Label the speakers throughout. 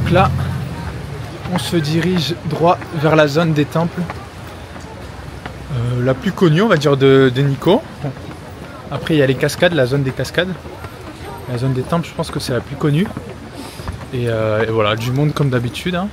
Speaker 1: Donc là, on se dirige droit vers la zone des temples. La plus connue, on va dire, de Nikko. Bon. Après, il y a les cascades, la zone des cascades. La zone des temples, je pense que c'est la plus connue. Et voilà, du monde comme d'habitude. Hein.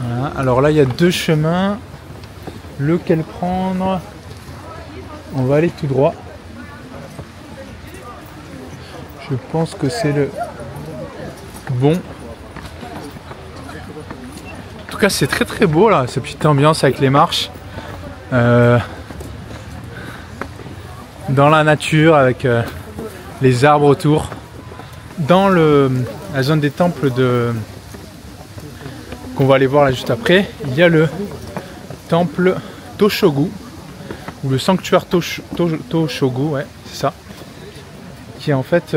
Speaker 1: Voilà. Alors là, il y a deux chemins. Lequel prendre? On va aller tout droit. Je pense que c'est le bon. En tout cas, c'est très très beau là, cette petite ambiance avec les marches. Dans la nature, avec les arbres autour. Dans la zone des temples qu'on va aller voir là juste après, il y a le temple Toshogu, ou le sanctuaire Toshogu, ouais, c'est ça. Qui est en fait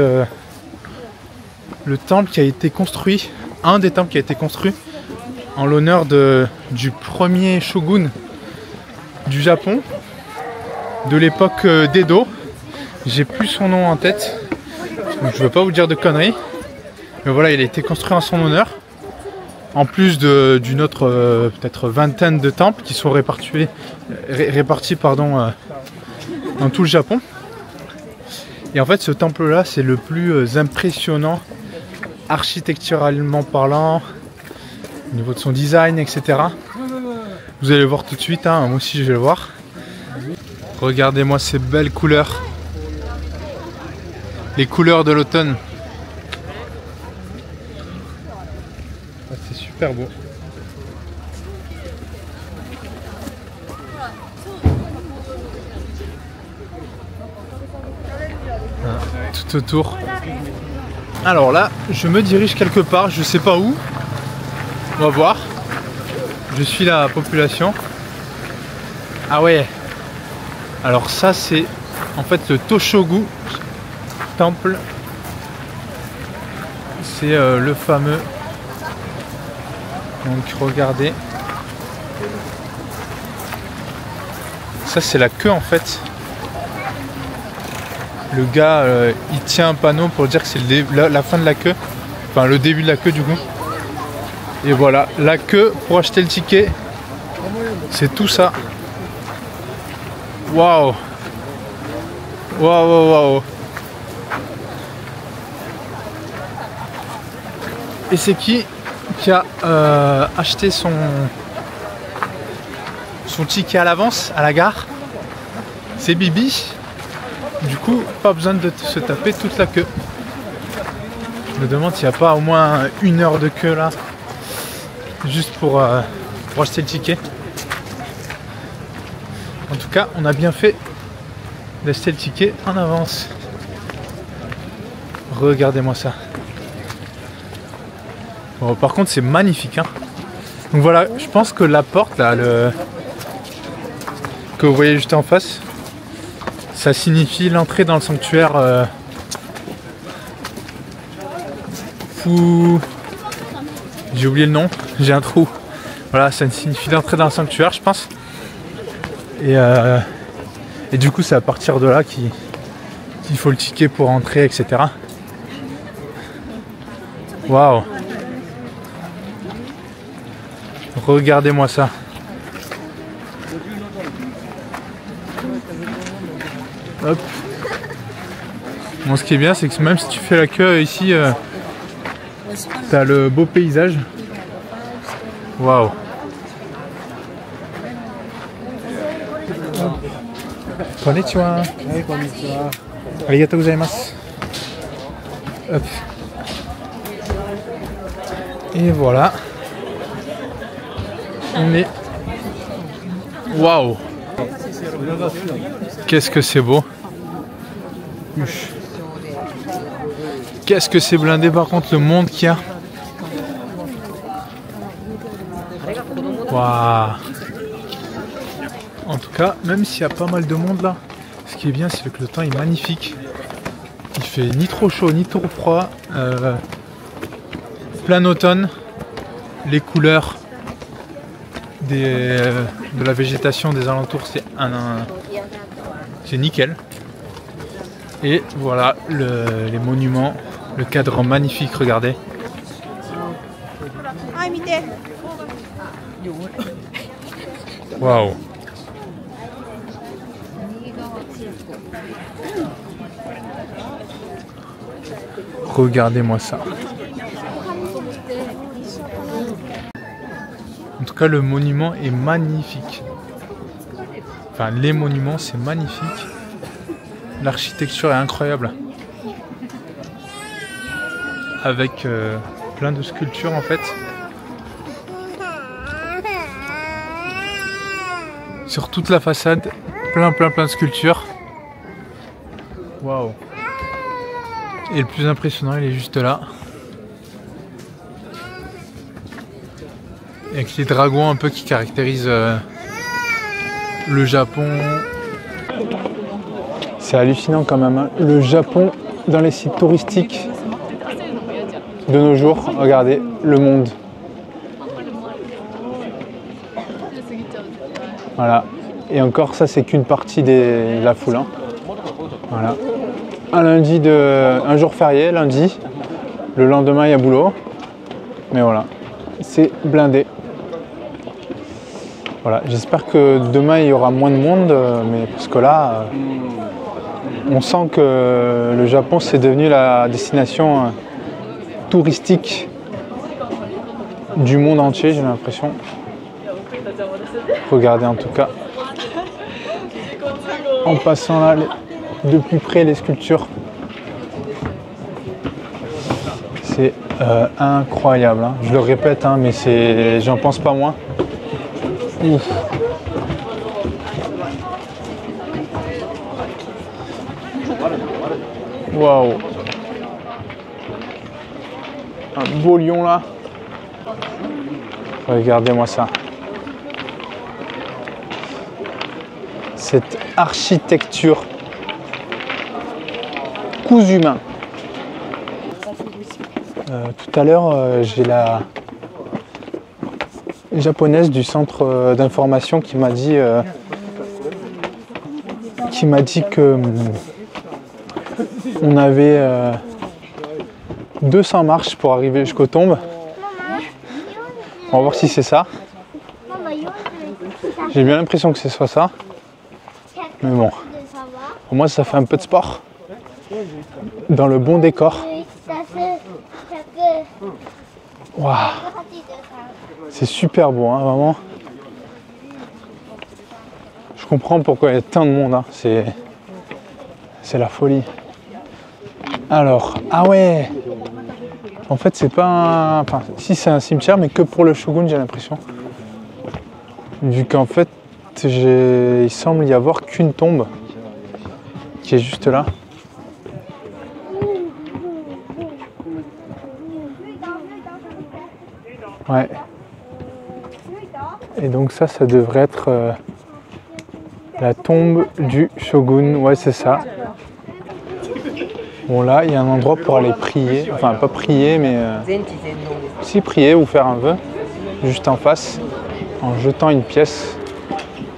Speaker 1: le temple qui a été construit, un des temples qui a été construit en l'honneur du premier shogun du Japon, de l'époque d'Edo. J'ai plus son nom en tête, donc je ne veux pas vous dire de conneries, mais voilà, il a été construit en son honneur, en plus d'une autre peut-être vingtaine de temples qui sont répartis dans tout le Japon. Et en fait, ce temple-là, c'est le plus impressionnant, architecturalement parlant, au niveau de son design, etc. Vous allez voir tout de suite, hein, moi aussi je vais le voir. Regardez-moi ces belles couleurs. Les couleurs de l'automne. Ah, c'est super beau. Tout autour. Alors là, je me dirige quelque part, je sais pas où. On va voir. Je suis la population. Ah ouais. Alors ça, c'est en fait le Toshogu temple. C'est le fameux. Donc regardez. Ça, c'est la queue en fait. Le gars, il tient un panneau pour dire que c'est la fin de la queue. Enfin, le début de la queue du coup. Et voilà, la queue pour acheter le ticket. C'est tout ça. Waouh! Waouh, waouh, waouh! Et c'est qui a acheté son ticket à l'avance à la gare? C'est Bibi. Du coup, pas besoin de se taper toute la queue. Je me demande s'il n'y a pas au moins 1 heure de queue là, juste pour acheter le ticket. En tout cas, on a bien fait d'acheter le ticket en avance. Regardez-moi ça. Bon, par contre, c'est magnifique. Hein. Donc voilà, je pense que la porte là, que vous voyez juste en face, ça signifie l'entrée dans le sanctuaire J'ai oublié le nom, j'ai un trou. Voilà, ça signifie l'entrée dans le sanctuaire, je pense. Et du coup, c'est à partir de là qu'il faut le ticket pour entrer, etc. Waouh! Regardez-moi ça. Hop. Bon, ce qui est bien, c'est que même si tu fais la queue ici, t'as le beau paysage. Waouh. Konnichiwa. Arigatou gozaimasu. Hop. Et voilà. On est. Waouh. Qu'est-ce que c'est beau. Qu'est-ce que c'est blindé par contre, le monde qu'il y a. Waouh. En tout cas, même s'il y a pas mal de monde là, ce qui est bien, c'est que le temps est magnifique. Il fait ni trop chaud ni trop froid. Plein automne. Les couleurs de la végétation des alentours, c'est nickel. Et voilà les monuments, le cadre magnifique, regardez. Waouh. Regardez-moi ça. En tout cas, le monument est magnifique. Enfin, les monuments, c'est magnifique. L'architecture est incroyable. Avec plein de sculptures en fait. Sur toute la façade, plein de sculptures. Waouh. Et le plus impressionnant, il est juste là. Avec les dragons un peu qui caractérisent le Japon. C'est hallucinant quand même, hein. Le Japon dans les sites touristiques de nos jours. Regardez, le monde. Voilà. Et encore, ça c'est qu'une partie de la foule, hein. Voilà. Un jour férié, lundi. Le lendemain, il y a boulot. Mais voilà, c'est blindé. Voilà, j'espère que demain, il y aura moins de monde. Mais parce que là, on sent que le Japon, c'est devenu la destination touristique du monde entier, j'ai l'impression. Regardez en tout cas. En passant là, de plus près les sculptures. C'est incroyable, hein. Je le répète, hein, mais j'en pense pas moins. Ouf. Waouh. Un beau lion là. Regardez-moi ça. Cette architecture cousu main. Tout à l'heure, j'ai la japonaise du centre d'information qui m'a dit que on avait 200 marches pour arriver jusqu'aux tombes. On va voir si c'est ça. J'ai bien l'impression que ce soit ça. Mais bon, au moins ça fait un peu de sport dans le bon décor. Waouh, c'est super beau, hein, vraiment. Je comprends pourquoi il y a tant de monde, hein. C'est la folie. Alors, ah ouais, en fait c'est pas un... Enfin, si c'est un cimetière, mais que pour le shogun, j'ai l'impression. Vu qu'en fait, il semble y avoir qu'une tombe qui est juste là. Ouais. Et donc ça devrait être la tombe du shogun. Ouais, c'est ça. Bon, là, il y a un endroit pour aller prier. Enfin, pas prier, mais si prier ou faire un vœu. Juste en face, en jetant une pièce.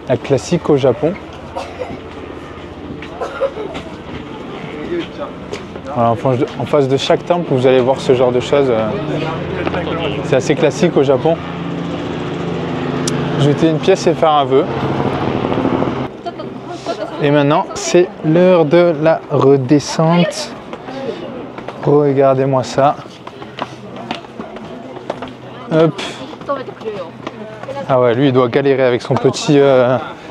Speaker 1: La classique au Japon. Voilà, en face de chaque temple, vous allez voir ce genre de choses. C'est assez classique au Japon. Jeter une pièce et faire un vœu. Et maintenant, c'est l'heure de la redescente. Regardez-moi ça. Hop. Ah ouais, lui il doit galérer avec son petit,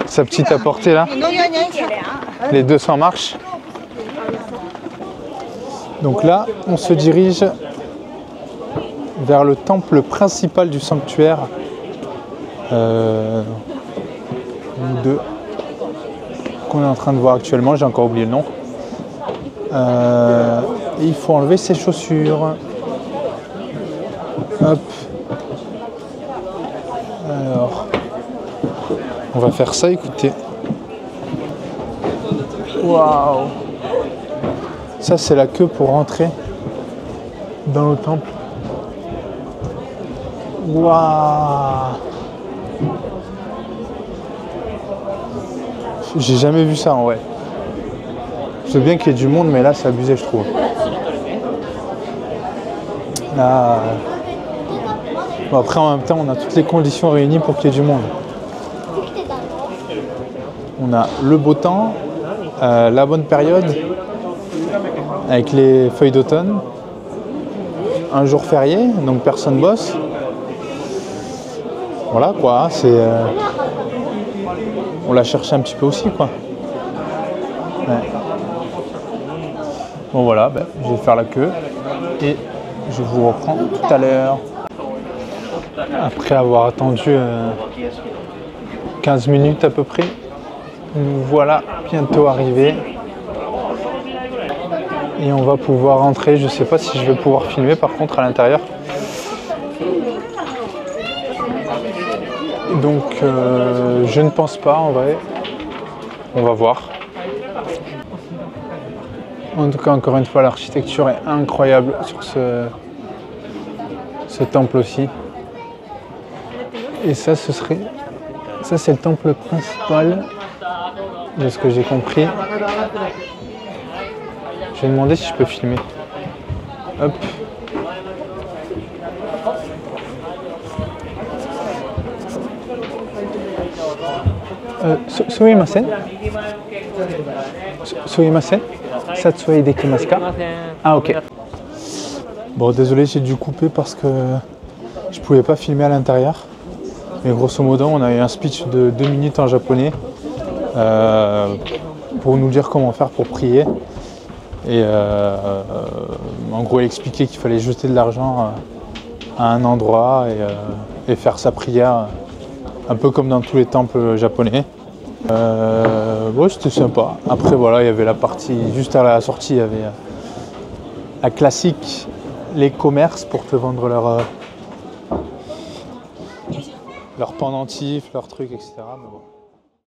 Speaker 1: sa petite apportée là. Les 200 marches. Donc là, on se dirige vers le temple principal du sanctuaire. Qu'on est en train de voir actuellement, j'ai encore oublié le nom. Et il faut enlever ses chaussures. Hop. Alors, on va faire ça, écoutez. Waouh! Ça, c'est la queue pour rentrer dans le temple. Waouh! J'ai jamais vu ça en vrai. Je veux bien qu'il y ait du monde, mais là, c'est abusé, je trouve. Là, Bon, après, en même temps, on a toutes les conditions réunies pour qu'il y ait du monde. On a le beau temps, la bonne période, avec les feuilles d'automne, un jour férié, donc personne bosse. Voilà quoi, c'est... on l'a cherché un petit peu aussi quoi. Ouais. Bon voilà, ben, je vais faire la queue et je vous reprends tout à l'heure. Après avoir attendu 15 minutes à peu près, nous voilà bientôt arrivés. Et on va pouvoir rentrer. Je sais pas si je vais pouvoir filmer par contre à l'intérieur. Donc je ne pense pas en vrai. On va voir. En tout cas, encore une fois, l'architecture est incroyable sur ce temple aussi. Et ça, ça c'est le temple principal, de ce que j'ai compris. Je vais demander si je peux filmer. Hop. Sumimasen. Sumimasen. Satsui dekimasu ka? Ah ok. Bon désolé, j'ai dû couper parce que je pouvais pas filmer à l'intérieur. Mais grosso modo, on a eu un speech de 2 minutes en japonais pour nous dire comment faire pour prier. Et en gros, il expliquait qu'il fallait jeter de l'argent à un endroit et faire sa prière, un peu comme dans tous les temples japonais. Ouais, c'était sympa. Après, voilà, il y avait la partie, juste à la sortie, il y avait la classique, les commerces pour te vendre leurs pendentifs, leurs trucs, etc. Mais bon.